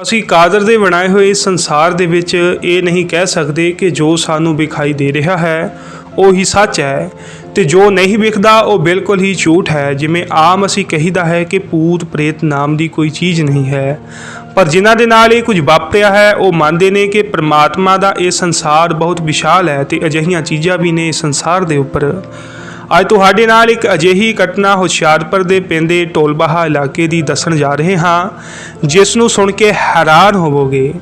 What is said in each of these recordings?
ਅਸੀਂ ਕਾਦਰ ਦੇ ਬਣਾਏ ਹੋਏ ਇਸ ਸੰਸਾਰ ਦੇ ਵਿੱਚ ਇਹ ਨਹੀਂ ਕਹਿ ਸਕਦੇ ਕਿ ਜੋ ਸਾਨੂੰ ਵਿਖਾਈ ਦੇ ਰਿਹਾ ਹੈ ਉਹ ਹੀ ਸੱਚ ਹੈ ਤੇ ਜੋ ਨਹੀਂ ਵਿਖਦਾ ਉਹ ਬਿਲਕੁਲ ਹੀ ਝੂਠ ਹੈ। ਜਿਵੇਂ ਆਮ ਅਸੀਂ ਕਹੀਦਾ ਹੈ ਕਿ ਭੂਤ ਪ੍ਰੇਤ ਨਾਮ ਦੀ ਕੋਈ ਚੀਜ਼ ਨਹੀਂ ਹੈ, ਪਰ ਜਿਨ੍ਹਾਂ ਦੇ ਨਾਲ ਇਹ ਕੁਝ ਵਾਪਰਿਆ ਹੈ ਉਹ ਮੰਨਦੇ ਨੇ ਕਿ ਪ੍ਰਮਾਤਮਾ ਦਾ ਇਹ ਸੰਸਾਰ ਬਹੁਤ ਵਿਸ਼ਾਲ ਹੈ ਤੇ ਅਜਿਹੀਆਂ ਚੀਜ਼ਾਂ ਵੀ ਨੇ ਇਸ ਸੰਸਾਰ ਦੇ ਉੱਪਰ। ਅੱਜ ਤੁਹਾਡੇ ਨਾਲ ਇੱਕ ਅਜਿਹੀ ਘਟਨਾ ਹੁਸ਼ਿਆਰਪੁਰ ਦੇ ਪੈਂਦੇ ਟੋਲਬਾਹਾ ਇਲਾਕੇ ਦੀ ਦੱਸਣ ਜਾ ਰਹੇ ਹਾਂ, ਜਿਸ ਨੂੰ ਸੁਣ ਕੇ ਹੈਰਾਨ ਹੋਵੋਗੇ।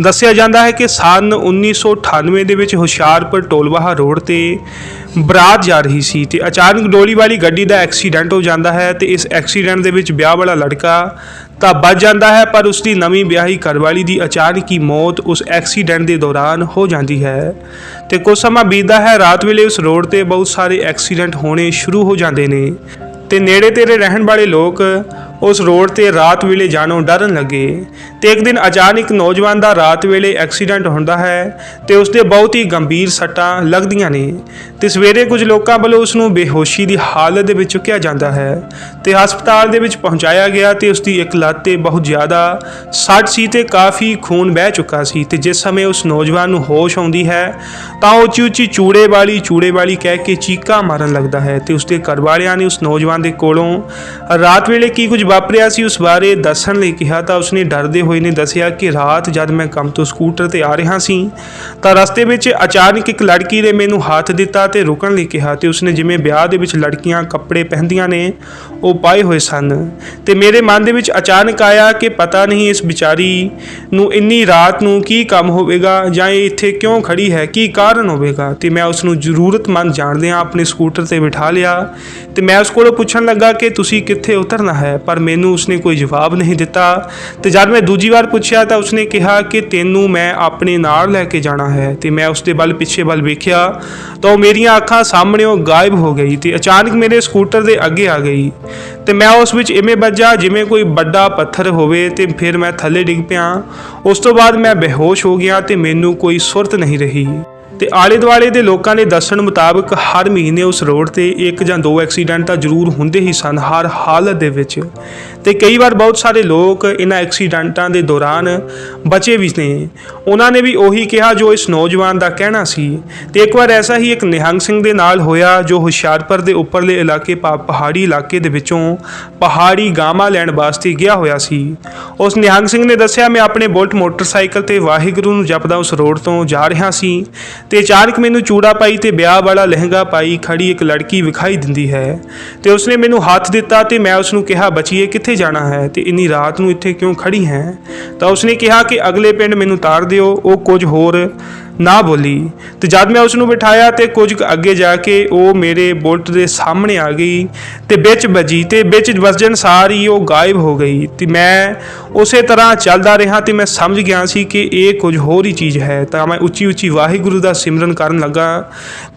ਦੱਸਿਆ ਜਾਂਦਾ ਹੈ ਕਿ ਸੰਨ 1998 ਦੇ ਵਿੱਚ ਹੁਸ਼ਿਆਰਪੁਰ ਟੋਲਬਾਹਾ ਰੋਡ ਤੇ ਬਰਾਤ ਜਾ ਰਹੀ ਸੀ ਤੇ ਅਚਾਨਕ ਡੋਲੀ ਵਾਲੀ ਗੱਡੀ ਦਾ ਐਕਸੀਡੈਂਟ ਹੋ ਜਾਂਦਾ ਹੈ ਤੇ ਇਸ ਐਕਸੀਡੈਂਟ ਦੇ ਵਿੱਚ ਵਿਆਹ ਵਾਲਾ ਲੜਕਾ ਤਾਂ ਬਚ ਜਾਂਦਾ ਹੈ, ਪਰ ਉਸ ਦੀ ਨਵੀਂ ਵਿਆਹੀ ਘਰਵਾਲੀ ਦੀ ਅਚਾਨਕ ਹੀ ਮੌਤ ਉਸ ਐਕਸੀਡੈਂਟ ਦੇ ਦੌਰਾਨ ਹੋ ਜਾਂਦੀ ਹੈ ਤੇ ਕੁਝ ਸਮਾਂ ਬੀਤਦਾ ਹੈ। ਰਾਤ ਵੇਲੇ ਉਸ ਰੋਡ ਤੇ ਬਹੁਤ ਸਾਰੇ ਐਕਸੀਡੈਂਟ ਹੋਣੇ ਸ਼ੁਰੂ ਹੋ ਜਾਂਦੇ ਨੇ ਤੇ ਨੇੜੇ ਤੇੜੇ ਰਹਿਣ ਵਾਲੇ ਲੋਕ ਉਸ ਰੋਡ ਤੇ ਰਾਤ ਵੇਲੇ ਜਾਣੋਂ ਡਰਨ ਲੱਗੇ ਤੇ ਇੱਕ ਦਿਨ ਅਚਾਨਕ ਨੌਜਵਾਨ ਦਾ ਰਾਤ ਵੇਲੇ ਐਕਸੀਡੈਂਟ ਹੁੰਦਾ ਹੈ ਤੇ ਉਸ ਦੇ ਬਹੁਤ ਹੀ ਗੰਭੀਰ ਸੱਟਾਂ ਲੱਗਦੀਆਂ ਨੇ ਤੇ ਸਵੇਰੇ ਕੁਝ ਲੋਕਾਂ ਵੱਲੋਂ ਉਸ ਨੂੰ ਬੇਹੋਸ਼ੀ ਦੀ ਹਾਲਤ ਦੇ ਵਿੱਚ ਚੁੱਕਿਆ ਜਾਂਦਾ ਹੈ ਤੇ ਹਸਪਤਾਲ ਦੇ ਵਿੱਚ ਪਹੁੰਚਾਇਆ ਗਿਆ ਤੇ ਉਸ ਦੀ ਇੱਕ ਲੱਤ ਤੇ ਬਹੁਤ ਜ਼ਿਆਦਾ ਸੱਟ ਸੀ ਤੇ ਕਾਫੀ ਖੂਨ ਵਹਿ ਚੁੱਕਾ ਸੀ ਤੇ ਜਿਸ ਸਮੇਂ ਉਸ ਨੌਜਵਾਨ ਨੂੰ ਹੋਸ਼ ਆਉਂਦੀ ਹੈ ਤਾਂ ਉਹ ਉੱਚੀ ਉੱਚੀ ਚੂੜੇ ਵਾਲੀ ਕਹਿ ਕੇ ਚੀਕਾਂ ਮਾਰਨ ਲੱਗਦਾ ਹੈ ਤੇ ਉਸ ਦੇ ਘਰ ਵਾਲਿਆਂ ਨੇ ਉਸ ਨੌਜਵਾਨ ਦੇ ਕੋਲੋਂ ਰਾਤ ਵੇਲੇ ਕੀ ਕੁਝ ਵਾਪਰਿਆ ਸੀ ਉਸ ਬਾਰੇ ਦੱਸਣ ਲਈ ਕਿਹਾ ਤਾਂ ਉਸਨੇ ਡਰਦੇ ਹੋਏ ਨੇ ਦੱਸਿਆ ਕਿ ਰਾਤ ਜਦ ਮੈਂ ਕੰਮ ਤੋਂ ਸਕੂਟਰ ਤੇ ਆ ਰਿਹਾ ਸੀ ਤਾਂ ਰਸਤੇ ਵਿੱਚ ਅਚਾਨਕ ਇੱਕ ਲੜਕੀ ਨੇ ਮੈਨੂੰ ਹੱਥ ਦਿੱਤਾ ਤੇ ਰੁਕਣ ਲਈ ਕਿਹਾ ਤੇ ਉਸਨੇ ਜਿਵੇਂ ਵਿਆਹ ਦੇ ਵਿੱਚ ਲੜਕੀਆਂ ਕੱਪੜੇ ਪਹਿਨਦੀਆਂ ਨੇ ਉਹ ਪਾਏ ਹੋਏ ਸਨ ਤੇ ਮੇਰੇ ਮਨ ਦੇ ਵਿੱਚ ਅਚਾਨਕ ਆਇਆ ਕਿ ਪਤਾ ਨਹੀਂ ਇਸ ਵਿਚਾਰੀ ਨੂੰ ਇੰਨੀ ਰਾਤ ਨੂੰ ਕੀ ਕੰਮ ਹੋਵੇਗਾ ਜਾਂ ਇਹ ਇੱਥੇ ਕਿਉਂ ਖੜੀ ਹੈ, ਕੀ ਕਾਰਨ ਹੋਵੇਗਾ। ਤੇ ਮੈਂ ਉਸ ਨੂੰ ਜ਼ਰੂਰਤਮੰਦ ਜਾਣਦਿਆਂ ਆਪਣੇ ਸਕੂਟਰ ਤੇ ਬਿਠਾ ਲਿਆ ਤੇ ਮੈਂ ਉਸ ਕੋਲੋਂ ਪੁੱਛਣ ਲੱਗਾ ਕਿ ਤੁਸੀਂ ਕਿੱਥੇ ਉਤਰਨਾ ਹੈ, ਪਰ ਮੈਨੂੰ ਉਸਨੇ ਕੋਈ ਜਵਾਬ ਨਹੀਂ ਦਿੱਤਾ ਤੇ ਜਦ ਮੈਂ ਦੂਜੀ ਵਾਰ ਪੁੱਛਿਆ ਤਾਂ ਉਸਨੇ ਕਿਹਾ ਕਿ ਤੈਨੂੰ ਮੈਂ ਆਪਣੇ ਨਾਲ ਲੈ ਕੇ ਜਾਣਾ ਹੈ ਤੇ ਮੈਂ ਉਸਦੇ ਪਿੱਛੇ ਵੇਖਿਆ ਤਾਂ ਉਹ ਮੇਰੀਆਂ ਅੱਖਾਂ ਸਾਹਮਣੇੋਂ ਗਾਇਬ ਹੋ ਗਈ ਤੇ ਅਚਾਨਕ ਮੇਰੇ ਸਕੂਟਰ ਦੇ ਅੱਗੇ ਆ ਗਈ ਤੇ ਮੈਂ ਉਸ ਵਿੱਚ ਇਵੇਂ ਵੱਜਾ ਜਿਵੇਂ ਕੋਈ ਵੱਡਾ ਪੱਥਰ ਹੋਵੇ ਤੇ ਫਿਰ ਮੈਂ ਥੱਲੇ ਡਿੱਗ ਪਿਆ। ਉਸ ਤੋਂ ਬਾਅਦ ਮੈਂ ਬੇਹੋਸ਼ ਹੋ ਗਿਆ ਤੇ ਮੈਨੂੰ ਕੋਈ ਸੁਰਤ ਨਹੀਂ ਰਹੀ ਤੇ ਆਲੇ ਦੁਆਲੇ ਦੇ ਲੋਕਾਂ ਦੇ ਦੱਸਣ ਮੁਤਾਬਕ ਹਰ ਮਹੀਨੇ ਉਸ ਰੋਡ ਤੇ ਇੱਕ ਜਾਂ ਦੋ ਐਕਸੀਡੈਂਟ ਤਾਂ ਜ਼ਰੂਰ ਹੁੰਦੇ ਹੀ ਸਨ ਹਰ ਹਾਲਤ ਦੇ ਵਿੱਚ ਤੇ ਕਈ ਵਾਰ ਬਹੁਤ ਸਾਰੇ ਲੋਕ ਇਹਨਾਂ ਐਕਸੀਡੈਂਟਾਂ ਦੇ ਦੌਰਾਨ ਬਚੇ ਵੀ ਨੇ। ਉਹਨਾਂ ਨੇ ਵੀ ਉਹੀ ਕਿਹਾ ਜੋ ਇਸ ਨੌਜਵਾਨ ਦਾ ਕਹਿਣਾ ਸੀ ਤੇ ਇੱਕ ਵਾਰ ਐਸਾ ਹੀ ਇੱਕ ਨਿਹੰਗ ਸਿੰਘ ਦੇ ਨਾਲ ਹੋਇਆ ਜੋ ਹੁਸ਼ਿਆਰਪੁਰ ਦੇ ਉੱਪਰਲੇ ਇਲਾਕੇ ਪਹਾੜੀ ਇਲਾਕੇ ਦੇ ਵਿੱਚੋਂ ਪਹਾੜੀ ਗਾਵਾਂ ਲੈਣ ਵਾਸਤੇ ਗਿਆ ਹੋਇਆ ਸੀ। ਉਸ ਨਿਹੰਗ ਸਿੰਘ ਨੇ ਦੱਸਿਆ, ਮੈਂ ਆਪਣੇ ਬੁਲਟ ਮੋਟਰਸਾਈਕਲ ਤੇ ਵਾਹਿਗੁਰੂ ਨੂੰ ਜਪਦਾ ਉਸ ਰੋਡ ਤੋਂ ਜਾ ਰਿਹਾ ਸੀ ਤੇ ਅਚਾਨਕ ਮੈਨੂੰ ਚੂੜਾ ਪਾਈ ਤੇ ਵਿਆਹ ਵਾਲਾ ਲਹਿੰਗਾ ਪਾਈ ਖੜੀ ਇੱਕ ਲੜਕੀ ਵਿਖਾਈ ਦਿੰਦੀ ਹੈ ਤੇ ਉਸਨੇ ਮੈਨੂੰ ਹੱਥ ਦਿੱਤਾ ਤੇ ਮੈਂ ਉਸ ਨੂੰ ਕਿਹਾ, ਬੱਚੀਏ ਕਿੱਥੇ ਜਾਣਾ ਹੈ ਤੇ ਇੰਨੀ ਰਾਤ ਨੂੰ ਇੱਥੇ ਕਿਉਂ ਖੜੀ ਹੈ। ਤਾਂ ਉਸਨੇ ਕਿਹਾ ਕਿ ਅਗਲੇ ਪਿੰਡ ਮੈਨੂੰ ਉਤਾਰ ਦਿਓ। ਉਹ ਕੁਝ ਹੋਰ ਨਾ ਬੋਲੀ ਤੇ ਜਦ ਮੈਂ ਉਸ ਨੂੰ ਬਿਠਾਇਆ ਤੇ ਕੁਝ ਅੱਗੇ ਜਾ ਕੇ ਉਹ ਮੇਰੇ ਬੁਲਟ ਦੇ ਸਾਹਮਣੇ ਆ ਗਈ ਤੇ ਵਿੱਚ ਵੱਜੀ ਤੇ ਵਿੱਚ ਵੱਜਣ ਸਾਰ ਹੀ ਉਹ ਗਾਇਬ ਹੋ ਗਈ ਤੇ ਮੈਂ ਉਸੇ ਤਰ੍ਹਾਂ ਚੱਲਦਾ ਰਿਹਾ ਤੇ ਮੈਂ ਸਮਝ ਗਿਆ ਸੀ ਕਿ ਇਹ ਕੁਝ ਹੋਰ ਹੀ ਚੀਜ਼ ਹੈ। ਤਾਂ ਮੈਂ ਉੱਚੀ ਉੱਚੀ ਵਾਹਿਗੁਰੂ ਦਾ ਸਿਮਰਨ ਕਰਨ ਲੱਗਾ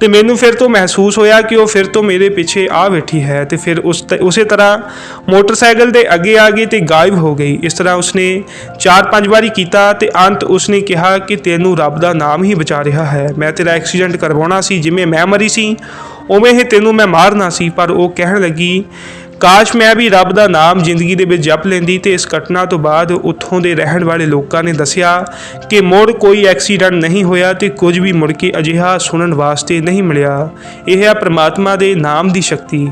ਤੇ ਮੈਨੂੰ ਫਿਰ ਤੋਂ ਮਹਿਸੂਸ ਹੋਇਆ ਕਿ ਉਹ ਫਿਰ ਤੋਂ ਮੇਰੇ ਪਿੱਛੇ ਆ ਬੈਠੀ ਹੈ ਤੇ ਫਿਰ ਉਸੇ ਤਰ੍ਹਾਂ ਮੋਟਰਸਾਈਕਲ ਦੇ ਅੱਗੇ ਆ ਗਈ ਤੇ ਗਾਇਬ ਹੋ ਗਈ। ਇਸ ਤਰ੍ਹਾਂ ਉਸਨੇ 4-5 ਵਾਰੀ ਕੀਤਾ ਤੇ ਅੰਤ ਉਸਨੇ ਕਿਹਾ ਕਿ ਤੈਨੂੰ ਰੱਬ ਦਾ ਨਾਮ ਹੀ ਬਚਾ ਰਿਹਾ ਹੈ, ਮੈਂ ਤੇਰਾ ਐਕਸੀਡੈਂਟ ਕਰਵਾਉਣਾ ਸੀ, ਜਿਵੇਂ ਮੈਂ ਮਰੀ ਸੀ ਉਵੇਂ ਹੀ ਤੈਨੂੰ ਮੈਂ ਮਾਰਨਾ ਸੀ। ਪਰ ਉਹ ਕਹਿਣ ਲੱਗੀ, ਕਾਸ਼ ਮੈਂ ਵੀ ਰੱਬ ਦਾ ਨਾਮ ਜ਼ਿੰਦਗੀ ਦੇ ਵਿੱਚ ਜਪ ਲੈਂਦੀ। ਤੇ ਇਸ ਘਟਨਾ ਤੋਂ ਬਾਅਦ ਉੱਥੋਂ ਦੇ ਰਹਿਣ ਵਾਲੇ ਲੋਕਾਂ ਨੇ ਦੱਸਿਆ ਕਿ ਮੁੜ ਕੋਈ ਐਕਸੀਡੈਂਟ ਨਹੀਂ ਹੋਇਆ ਤੇ ਕੁਝ ਵੀ ਮੁੜ ਕੇ ਅਜਿਹਾ ਸੁਣਨ ਵਾਸਤੇ ਨਹੀਂ ਮਿਲਿਆ। ਇਹ ਹੈ ਪ੍ਰਮਾਤਮਾ ਦੇ ਨਾਮ ਦੀ ਸ਼ਕਤੀ।